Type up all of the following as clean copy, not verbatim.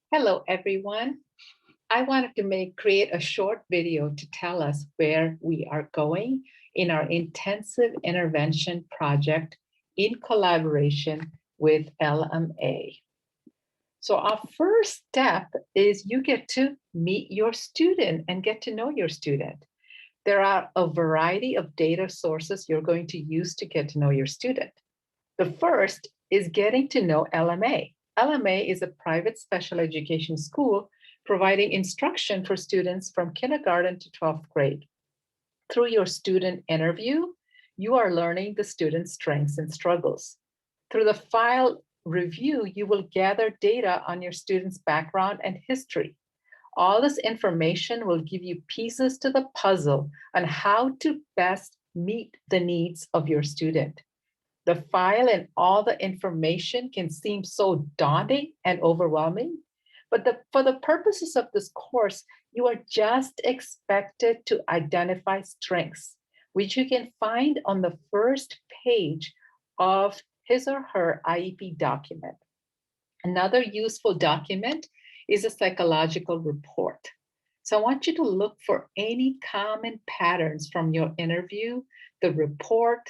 Hello, everyone. I wanted to create a short video to tell us where we are going in our intensive intervention project in collaboration with LMA. So our first step is you get to meet your student and get to know your student. There are a variety of data sources you're going to use to get to know your student. The first is getting to know LMA. LMA is a private special education school providing instruction for students from kindergarten to 12th grade. Through your student interview, you are learning the student's strengths and struggles. Through the file review, you will gather data on your student's background and history. All this information will give you pieces to the puzzle on how to best meet the needs of your student. The file and all the information can seem so daunting and overwhelming, but for the purposes of this course, you are just expected to identify strengths, which you can find on the first page of his or her IEP document. Another useful document is a psychological report. So I want you to look for any common patterns from your interview, the report,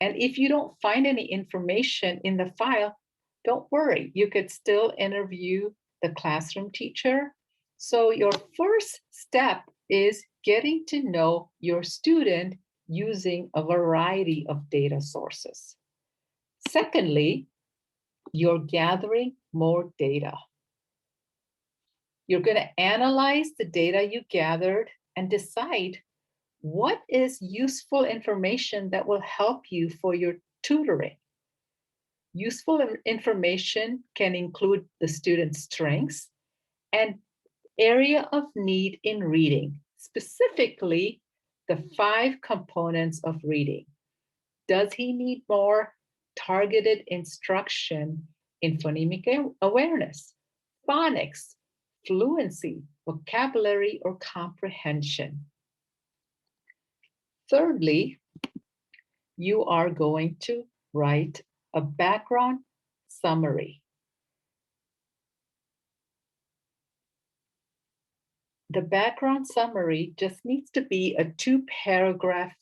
and if you don't find any information in the file, don't worry, you could still interview the classroom teacher. So your first step is getting to know your student using a variety of data sources. Secondly, you're gathering more data. You're going to analyze the data you gathered and decide what is useful information that will help you for your tutoring. Useful information can include the student's strengths and area of need in reading, specifically the 5 components of reading. Does he need more targeted instruction in phonemic awareness, phonics, fluency, vocabulary, or comprehension? Thirdly, you are going to write a background summary. The background summary just needs to be a 2-paragraph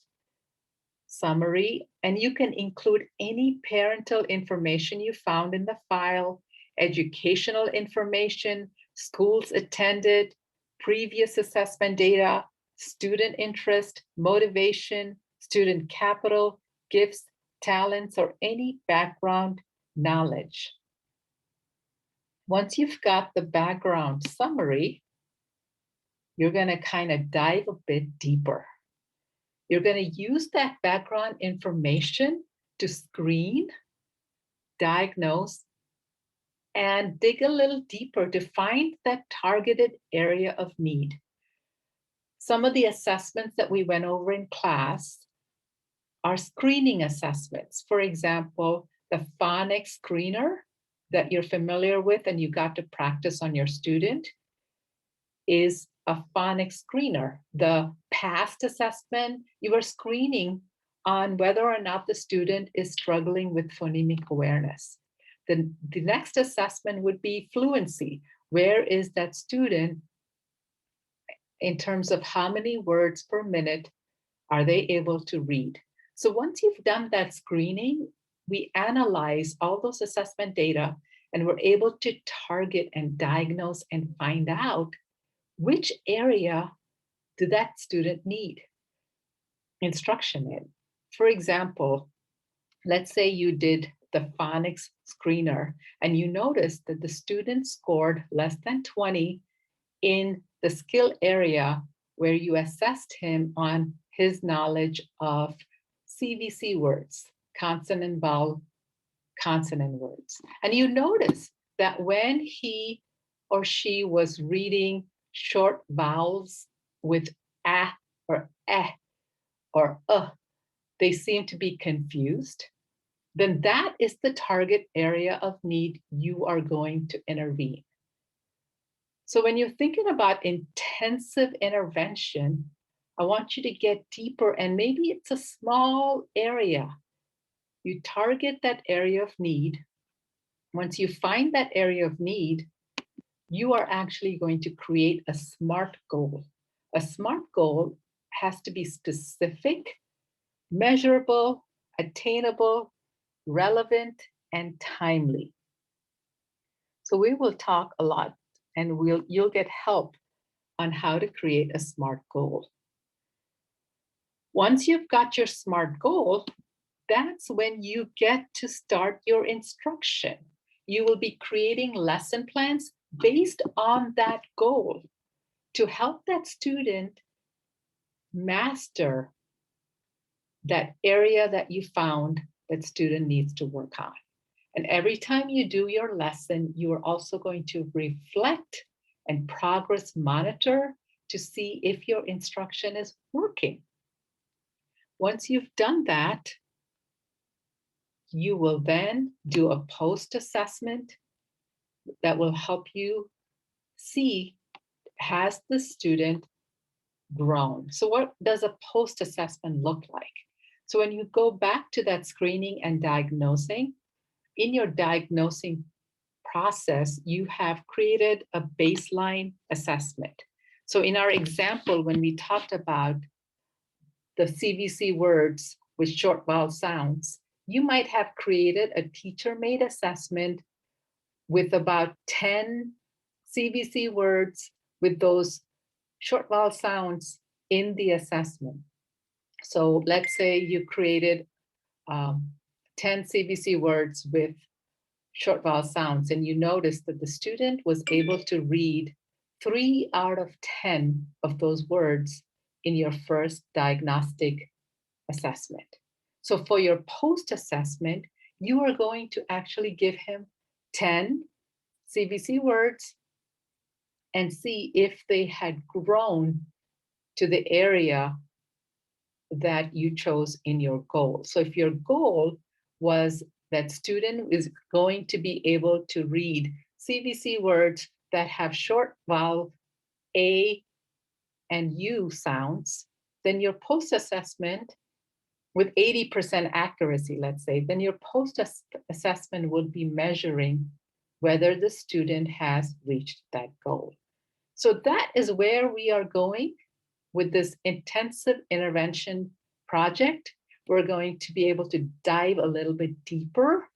summary, and you can include any parental information you found in the file, educational information, schools attended, previous assessment data, student interest, motivation, student capital, gifts, talents, or any background knowledge. Once you've got the background summary, you're going to kind of dive a bit deeper. You're going to use that background information to screen, diagnose, and dig a little deeper to find that targeted area of need. Some of the assessments that we went over in class are screening assessments. For example, the phonics screener that you're familiar with and you got to practice on your student is a phonics screener. The past assessment, you were screening on whether or not the student is struggling with phonemic awareness. The next assessment would be fluency. Where is that student in terms of how many words per minute are they able to read? So once you've done that screening, we analyze all those assessment data and we're able to target and diagnose and find out which area do that student need instruction in. For example, let's say you did the phonics screener and you noticed that the student scored less than 20 in the skill area where you assessed him on his knowledge of CVC words, consonant, vowel, consonant words. And you notice that when he or she was reading short vowels with a or eh or they seem to be confused, then that is the target area of need you are going to intervene. So when you're thinking about intensive intervention, I want you to get deeper, and maybe it's a small area. You target that area of need. Once you find that area of need, you are actually going to create a SMART goal. A SMART goal has to be specific, measurable, attainable, relevant, and timely. So we will talk a lot and you'll get help on how to create a SMART goal. Once you've got your SMART goal, that's when you get to start your instruction. You will be creating lesson plans based on that goal to help that student master that area that you found that student needs to work on. And every time you do your lesson, you are also going to reflect and progress monitor to see if your instruction is working. Once you've done that, you will then do a post-assessment that will help you see, has the student grown? So what does a post-assessment look like? So when you go back to that screening and diagnosing, in your diagnosing process, you have created a baseline assessment. So in our example, when we talked about the CVC words with short vowel sounds, you might have created a teacher-made assessment with about 10 CVC words with those short vowel sounds in the assessment. So let's say you created 10 CVC words with short vowel sounds, and you noticed that the student was able to read 3 out of 10 of those words in your first diagnostic assessment. So for your post-assessment, you are going to actually give him 10 CVC words and see if they had grown to the area that you chose in your goal. So if your goal was that student is going to be able to read CVC words that have short vowel A and U sounds, then your post-assessment with 80% accuracy, let's say, then your post-assessment would be measuring whether the student has reached that goal. So that is where we are going with this intensive intervention project. We're going to be able to dive a little bit deeper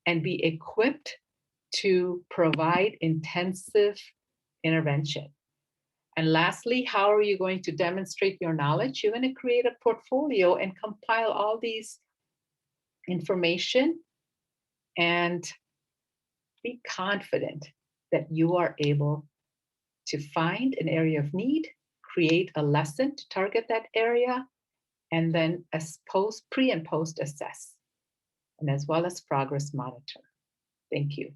and be equipped to provide intensive intervention. And lastly, how are you going to demonstrate your knowledge? You're going to create a portfolio and compile all these information and be confident that you are able to find an area of need, create a lesson to target that area, and then pre and post assess, and as well as progress monitor. Thank you.